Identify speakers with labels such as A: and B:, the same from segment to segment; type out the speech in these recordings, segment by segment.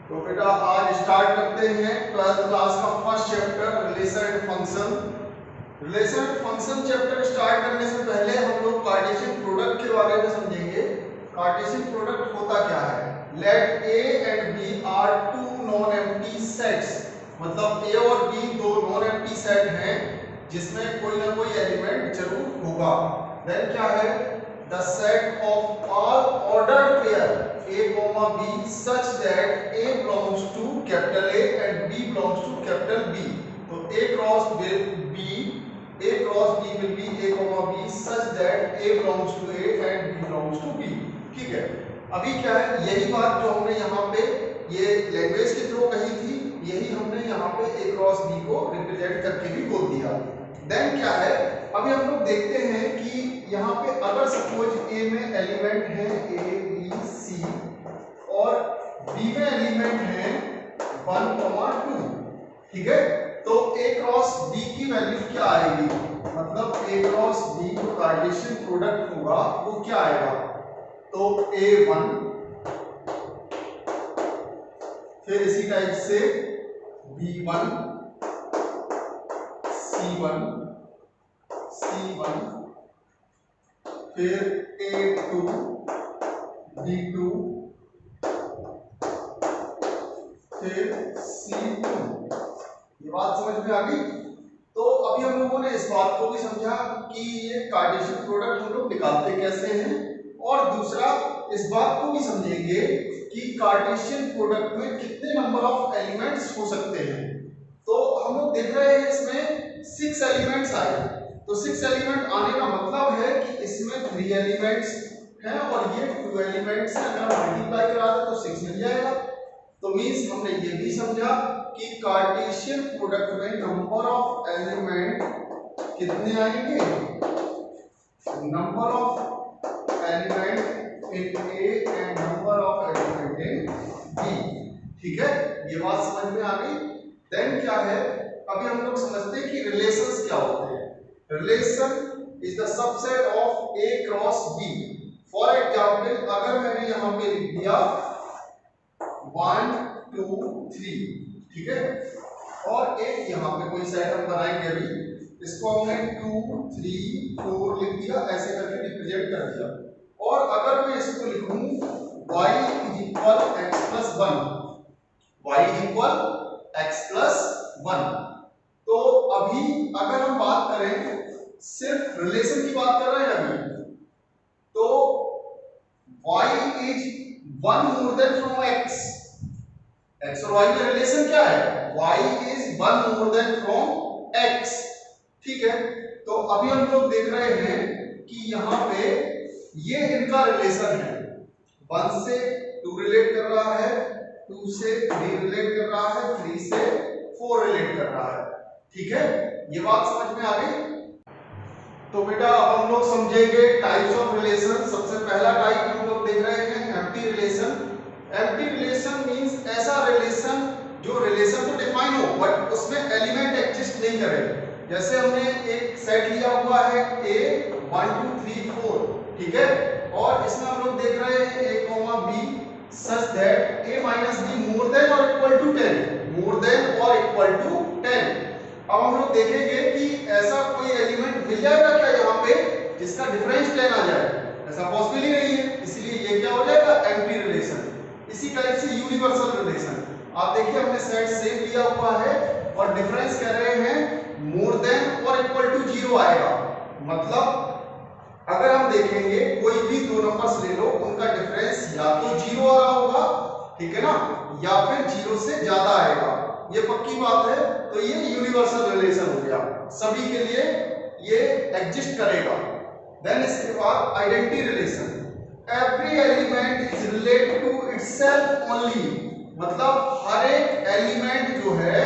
A: तो बेटा आज स्टार्ट करते हैं 12th क्लास का first chapter relation and function. Relation and function chapter start करने से पहले हम लोग कार्टेशियन प्रोडक्ट के बारे में समझेंगे। कार्टेशियन प्रोडक्ट होता क्या है? Let A and B are two non empty sets, मतलब ए और बी दो नॉन एम्प्टी सेट हैं जिसमें कोई ना कोई एलिमेंट जरूर होगा। देन क्या है? The set of all ordered pair A, B such that A belongs to capital A and B belongs to capital B. तो A cross B will be A, B such that A belongs to A and B belongs to B. ठीक है। अभी क्या है, यही बात जो हमने यहाँ पे ये लैंग्वेज के थ्रू कही थी, यही हमने यहाँ पे A क्रॉस B को रिप्रेजेंट करके भी बोल दिया। देन क्या है, अभी हम लोग देखते हैं कि यहाँ पे अगर सपोज A में एलिमेंट है A, B, C और B में एलिमेंट है 1, 2, ठीक है, तो A क्रॉस B की वैल्यू क्या आएगी? मतलब A क्रॉस B जो कार्टेशियन प्रोडक्ट होगा वो क्या आएगा? तो A1, फिर इसी टाइप से B1, C1, फिर A2, B2, फिर C2। ये बात समझ में आ गई? तो अभी हम लोगों ने इस बात को भी समझा कि ये कार्टेशियन प्रोडक्ट हम लोग निकालते कैसे हैं, और दूसरा इस बात को भी समझेंगे कि कार्टेशियन प्रोडक्ट में कितने नंबर ऑफ एलिमेंट्स हो सकते हैं। तो हम लोग देख रहे हैं इसमें 6 एलिमेंट्स आए, तो 6 एलिमेंट आने का मतलब है कि इसमें 3 एलिमेंट्स हैं और ये 2 एलिमेंट्स हैं। अगर हम मल्टीप्लाई करा दें तो 6 मिल जाएगा। तो मींस हमने ये भी समझा कि कार्टेशियन प्रोडक्ट में नंबर ऑफ एलिमेंट कितने आएंगे? Number of element in A and number of element in B. ठीक है, ये बात समझ में आ गई? देन क्या है, अभी हम लोग समझते हैं कि रिलेशंस क्या होते हैं। Relation is the subset of A cross B. For example अगर मैंने यहां पे लिख दिया 1, 2, 3, ठीक है, और एक यहाँ पे कोई सेट हम बनाएंगे, अभी इसको हमने 2, 3, 4 लिख दिया, ऐसे करके रिप्रेजेंट कर दिया। और अगर मैं इसको लिखूं y is equal x plus 1, y is equal x plus 1, तो अभी अगर हम बात करें सिर्फ रिलेशन की बात कर रहे हैं अभी, तो y is 1 more than from x। x और y में रिलेशन क्या है? y is 1 more than from x। ठीक है, तो अभी हम लोग देख रहे हैं कि यहाँ पे ये इनका रिलेशन है। 1 से 2 रिलेट कर रहा है, 2 से 3 रिलेट कर रहा है, 3 से 4 रिलेट कर रहा है। ठीक है, ये बात समझ में आ गई? तो बेटा अब हम लोग समझेंगे टाइप्स ऑफ रिलेशन। सबसे पहला टाइप हम लोग देख रहे हैं empty relation. Empty relation means ऐसा रिलेशन जो रिलेशन तो डिफाइन हो बट उसमें एलिमेंट एग्जिस्ट नहीं करे। जैसे हमने एक सेट लिया हुआ है A 1, 2, 3, 4, ठीक है, और इसमें हम लोग देख रहे हैं A, B such that A minus B more than or equal to 10, more than or equal to 10। अब हम लोग देखेंगे कि ऐसा कोई एलिमेंट मिल जाएगा क्या यहाँ पे जिसका डिफरेंस 10 आ जाए? ऐसा पॉसिबल ही नहीं है, इसीलिए ये क्या हो जाएगा? Empty relation. इसी टाइप से यूनिवर्सल रिलेशन, आप देखिए हमने सेट सेम लिया हुआ है और डिफरेंस कह रहे हैं मोर देन और इक्वल टू 0 आएगा। मतलब अगर हम देखेंगे कोई भी दो नंबर्स ले लो, उनका डिफरेंस या तो 0 आ रहा होगा, ठीक है ना, या फिर 0 से ज्यादा आएगा, ये पक्की बात है। तो ये यूनिवर्सल रिलेशन हो गया, सभी के लिए ये एग्जिस्ट करेगा। देन इसके बाद identity relation. Every element is related to itself only, मतलब हर एक एलिमेंट जो है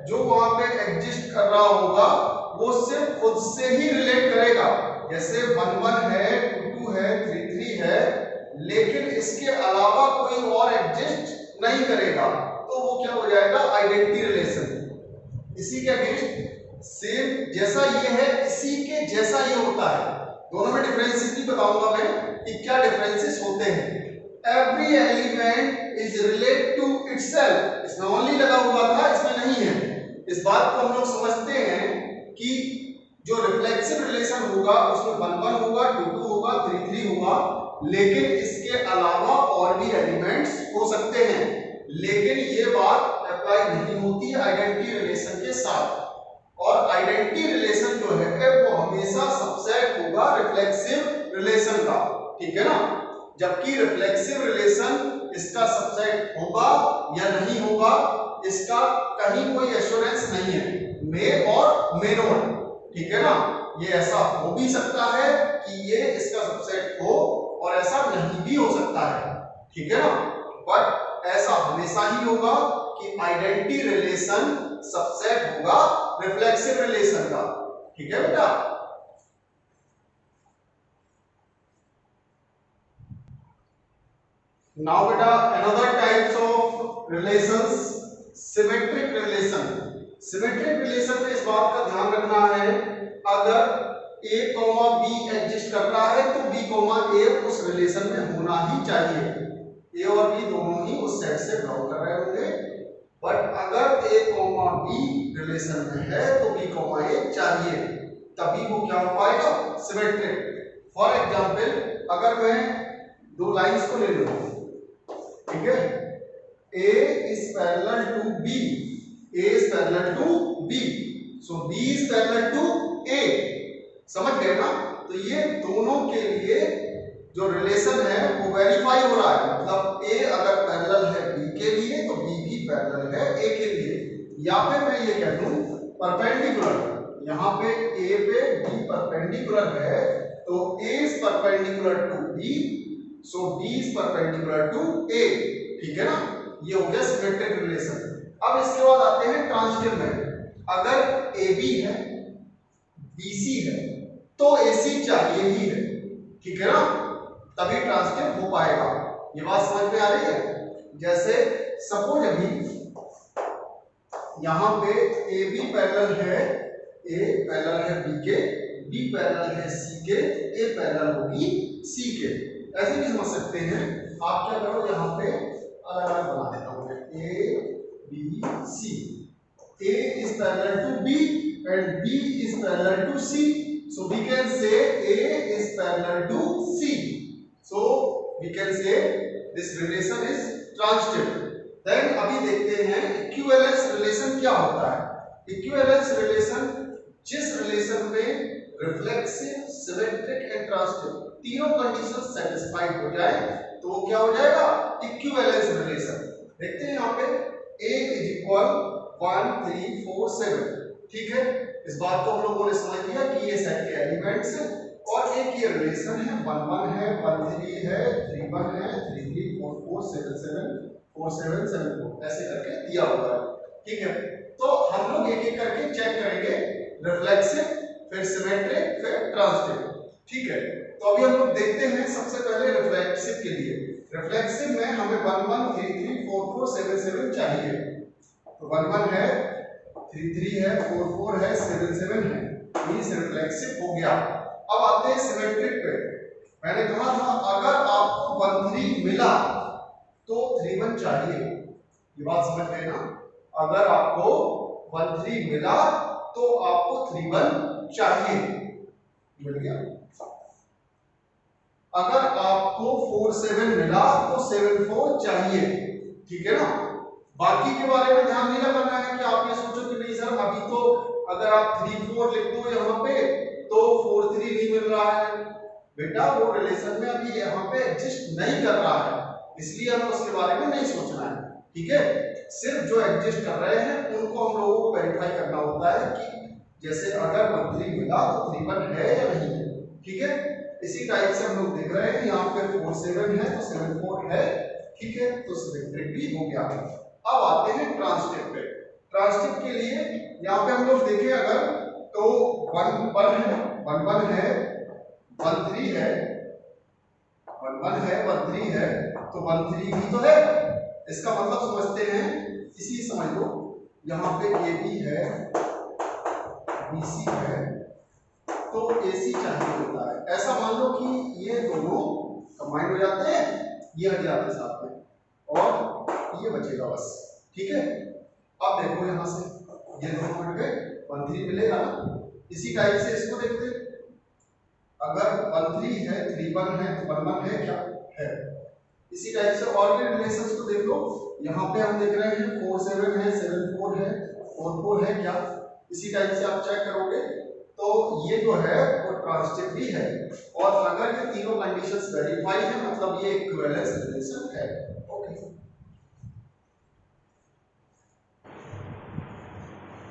A: जो वहां पे एग्जिस्ट कर रहा होगा वो सिर्फ खुद से ही रिलेट करेगा। जैसे 1, 1 है, 2, 2 है, 3, 3 है, लेकिन इसके अलावा कोई और एग्जिस्ट नहीं करेगा, तो वो क्या हो जाएगा? Identity relation. इसी के अगेंस्ट सेम जैसा ये है इसी के जैसा ये होता है। दोनों में डिफरेंसेस भी बताऊंगा मैं कि क्या डिफरेंसेस होते हैं। Every element is related to its itself, इसमें ओनली लगा हुआ था, इसमें नहीं है। इस बात को हम लोग समझते हैं कि जो रिफ्लेक्सिव रिलेशन होगा उसमें 1 1 होगा, 2 2 होगा, 3 3 होगा, लेकिन इसके अलावा और भी एलिमेंट्स हो सकते हैं। लेकिन ये बात अप्लाई नहीं होती है आइडेंटिटी रिलेशन के साथ। और आइडेंटिटी रिलेशन जो है वो हमेशा सबसेट होगा रिफ्लेक्सिव रिलेशन का, ठीक है ना। जबकि रिफ्लेक्सिव रिलेशन इसका सबसेट होगा या नहीं होगा, इसका कहीं कोई एश्योरेंस नहीं है, मे और मे नॉट, ठीक है ना। ये ऐसा हो भी सकता है कि ये इसका सबसेट हो और ऐसा नहीं भी हो सकता है, ठीक है ना। बट ऐसा हमेशा ही होगा कि आइडेंटिटी रिलेशन सबसेट होगा रिफ्लेक्सिव रिलेशन का, ठीक है बेटा। Now beta another types of relations, symmetric relation. Symmetric relation में इस बात का ध्यान रखना है, अगर a, b एग्जिस्ट कर रहा है तो b, a उस रिलेशन में होना ही चाहिए। a और b दोनों ही उस सेट से बिलोंग कर रहे होंगे। बट अगर a, b रिलेशन में है तो b, a चाहिए, तभी वो क्या हो पाएगा, सिमेट्रिक। फॉर एग्जाम्पल अगर मैं दो लाइंस को ले लूं, ठीक है, A is parallel to B, A is parallel to B, so B is parallel to A, समझ गए ना। तो ये दोनों के लिए जो रिलेशन है वो वेरीफाई हो रहा है, मतलब A अगर पैरेलल है B के लिए तो B भी पैरेलल है A के लिए। या फिर मैं ये कह दूं परपेंडिकुलर, यहाँ पे A पे B परपेंडिकुलर है तो A is perpendicular to B, so B is perpendicular to A, ठीक है ना। ये हो गया सिमेट्रिक रिलेशन। अब इसके बाद आते हैं ट्रांजिटिव में। अगर AB है, BC है तो AC चाहिए ही है, ठीक है ना, तभी ट्रांजिटिव हो पाएगा। ये बात समझ में आ रही है। जैसे सपोज अभी यहां पे AB पैरेलल है, A पैरेलल है B के, B पैरेलल है C के, A पैरेलल होगी C के। ऐसे भी समझ सकते हैं। आप क्या करो, यहाँ पे अलग अलग बना देता हूँ, A B C, A is parallel to B and B is parallel to C, so we can say A is parallel to C, so we can say this relation is transitive. Then अभी देखते हैं equivalence relation क्या होता है। Equivalence relation जिस relation में reflexive, symmetric and transitive तीनों condition satisfied हो जाए तो वो क्या हो जाएगा, इक्विवेलेंस रिलेशन। देखते हैं यहाँ पे A is equal 1 3 4 7, ठीक है। इस बात को हम लोगों ने समझ लिया कि ये सेट के एलिमेंट्स हैं और एक ये रिलेशन है, 1 1 है, 1 3 है, 3 1 है, 3 3 4 4 7 7 4 7 7 4 ऐसे करके दिया हुआ है, ठीक है। तो हम लोग एक एक करके चेक करेंगे, रिफ्लेक्सिव, फिर सिमेट्रिक, फिर ट्रांजिटिव, ठीक है। तो अभी हम लोग देखते हैं सबसे पहले रिफ्लेक्सिव के लिए। रिफ्लेक्सिव में हमें 1 1 3 3 4 4 7 7 चाहिए, तो 1 1 है, 3 3 है, 4 4 है, 7 7 है, मींस रिफ्लेक्सिव हो गया। अब आते हैं सिमेट्रिक पे। मैंने कहा था अगर आपको 1 3 मिला तो 3 1 चाहिए, ये बात समझ गए ना। अगर आपको 1 3 मिला तो आपको 3 1 चाहिए, मिल गया। अगर आपको 4 7 मिला तो 7 4 चाहिए, ठीक है ना। बाकी के बारे में ध्यान नहीं रखना है कि आप ये सोचो कि नहीं सर अभी तो अगर आप 3 4 लिख दो यहाँ पे तो 4 3 नहीं मिल रहा है, बेटा वो रिलेशन में अभी यहाँ पे एग्जिस्ट नहीं कर रहा है, इसलिए हमें उसके बारे में नहीं सोचना है, ठीक है। सिर्फ जो एग्जिस्ट कर रहे हैं उनको हम लोगों को वेरीफाई करना होता है कि जैसे अगर 1 3 मिला तो 3 1 है या नहीं है, ठीक है। इसी टाइप से हम लोग देख रहे हैं यहाँ पे 4 7 है तो 7 4 है, ठीक है, तो सिमेट्रिक भी हो गया। अब आते हैं ट्रांजिटिव पे। ट्रांजिटिव के लिए यहाँ पे हम लोग देखें अगर तो 1 1 है, 1 1 है, 1 3 है, 1 1 है, 1 3 है, तो 1 3 भी तो है। इसका मतलब समझते हैं, इसी समझ लो यहाँ पे AB है, BC है, तो AC चाहिए होता है। ऐसा मान लो कि ये दोनों कंबाइंड हो जाते हैं, ये हट जाते हैं साथ में, और ये बचेगा बस। ठीक है, अब देखो यहाँ से ये दोनों हट गए, 1 3 मिलेगा ना। इसी टाइप से इसको देखते हैं, अगर 1 3 है 3 1 है तो 1 1 है क्या है। इसी टाइप से और भी रिलेशंस को देख लो, यहाँ पे हम देख रहे हैं 4 7 है, 7 4 है, 4 4 है क्या। इसी टाइप से आप चेक करोगे तो ये जो है वो ट्रांजिटिव है, और अगर ये तीनों कंडीशंस वेरीफाई है मतलब ये इक्विवेलेंस रिलेशन है। ओके,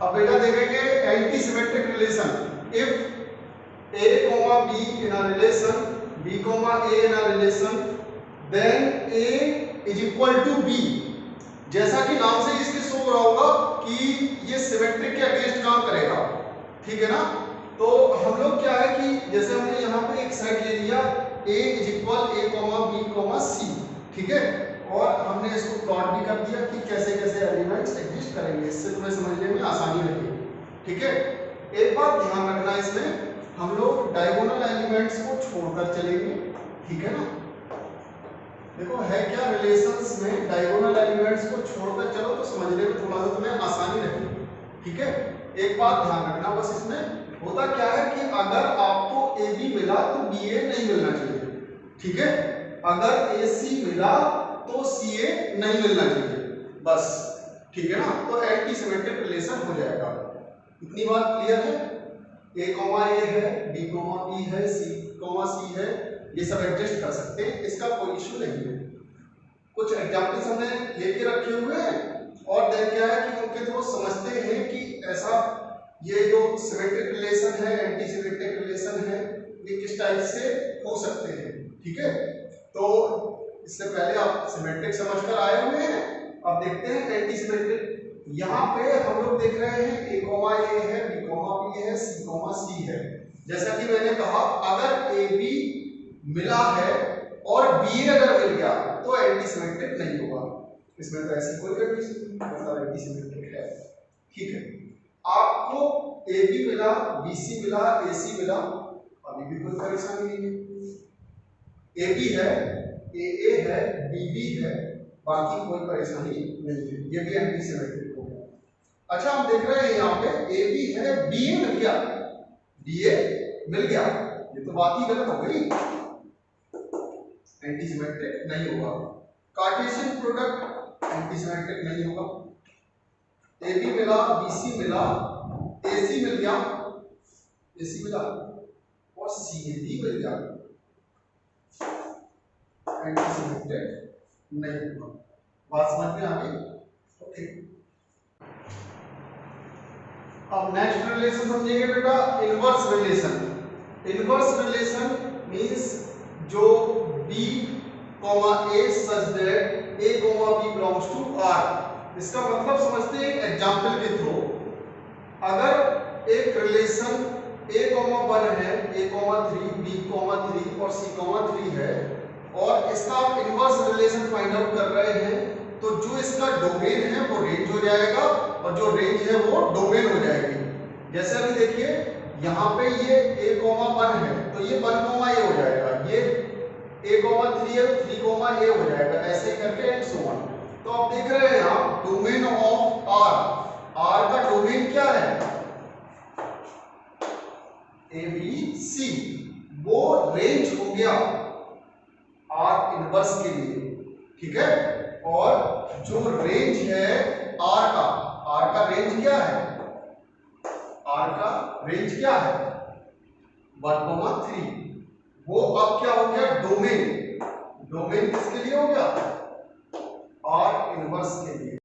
A: अब बेटा देखेंगे anti symmetric relation. If A, B in a relation, B, A in a relation, then A is equal to B। जैसा कि नाम से इसके शो हो रहा होगा कि ये सिमेट्रिक के अगेंस्ट काम करेगा, ठीक है ना। तो हम लोग क्या है कि जैसे हमने यहाँ पे एक सेट ले लिया A is equal A, B, C, ठीक है, और हमने इसको प्लॉट भी कर दिया कि कैसे कैसे एलिमेंट्स एग्जिस्ट करेंगे, इससे तुम्हें समझने में आसानी रहेगी। ठीक है, एक बात ध्यान रखना, इसमें हम लोग डायगोनल एलिमेंट्स को छोड़कर चलेंगे, ठीक है ना। देखो है क्या रिलेशंस में डायगोनल एलिमेंट्स को छोड़कर चलो तो समझने में थोड़ा सा तुम्हें आसानी रहेगी। ठीक है, एक बात ध्यान रखना बस, इसमें होता क्या है कि अगर आपको ए बी मिला तो बी ए नहीं मिलना चाहिए, ठीक है। अगर ए सी मिला तो सी ए नहीं मिलना चाहिए बस, ठीक है ना। तो एंटी सिमेट्रिक रिलेशन हो जाएगा। इतनी बात क्लियर है। ए है, बी है, सी है, ये सब एडजस्ट कर सकते हैं, इसका कोई इशू नहीं है। कुछ एग्जांपल्स हमने लेके रखे हुए हैं, और देख क्या है कि उनके थ्रू समझते हैं कि ऐसा ये जो सिमेट्रिक रिलेशन है, एंटी सिमेट्रिक रिलेशन है, ये किस टाइप से हो सकते हैं। ठीक है, तो इससे पहले आप सिमेट्रिक समझकर आए हुए हैं, अब देखते हैं एंटी सिमेट्रिक। यहाँ पे हम लोग देख रहे हैं A, A है, B, B है, C है। जैसा कि मैंने कहा अगर A B मिला है और B अगर मिल गया तो एंटी सिमेट्रिक नहीं होगा। इसमें तो ऐसी कोई कंडीशन नहीं, मतलब एंटी सिमेट्रिक है। ठीक है, आपको A B मिला, B C मिला, A C मिला, अभी भी कोई परेशानी नहीं है। A B है, A A है, B B है, बाकी कोई परेशानी नहीं है, ये भी एंटी सिमेट्रिक हो गया। अच्छा, हम देख रहे हैं यहाँ पे ए बी है, बी ए मिल गया, बी ए मिल गया, ये तो बात ही गलत हो गई, एंटी सिमेट्रिक नहीं होगा। कार्टेशियन प्रोडक्ट एंटी सिमेट्रिक नहीं होगा। ए बी मिला, बी सी मिला, ए सी मिल गया, ए सी मिला और सी ए भी मिल गया, एंटी सिमेट्रिक नहीं होगा। बात समझ में आ गई? ओके, अब नेक्स्ट रिलेशन समझेंगे बेटा, inverse relation. Inverse relation means जो B, A such that A, B belongs to R। इसका मतलब समझते हैं एक एग्जांपल के थ्रू। अगर एक रिलेशन A, 1 है, A, 3, B, 3 और C, 3 है, और इसका आप इनवर्स रिलेशन फाइंड आउट कर रहे हैं, तो जो इसका डोमेन है वो रेंज हो जाएगा, और जो रेंज है वो डोमेन हो जाएगी। जैसे अभी देखिए यहाँ पे ये A, 1 है तो ये 1, A हो जाएगा, ये A, 3 है तो 3, A हो जाएगा, ऐसे करके एंड सो ऑन। तो आप देख रहे हैं आप डोमेन ऑफ R का डोमेन क्या है, A B C, वो रेंज हो गया R इनवर्स के लिए। ठीक है, और जो रेंज है R का रेंज क्या है, R का रेंज क्या है 1, 3, वो अब क्या हो गया डोमेन। डोमेन किसके लिए हो गया, R इनवर्स के लिए।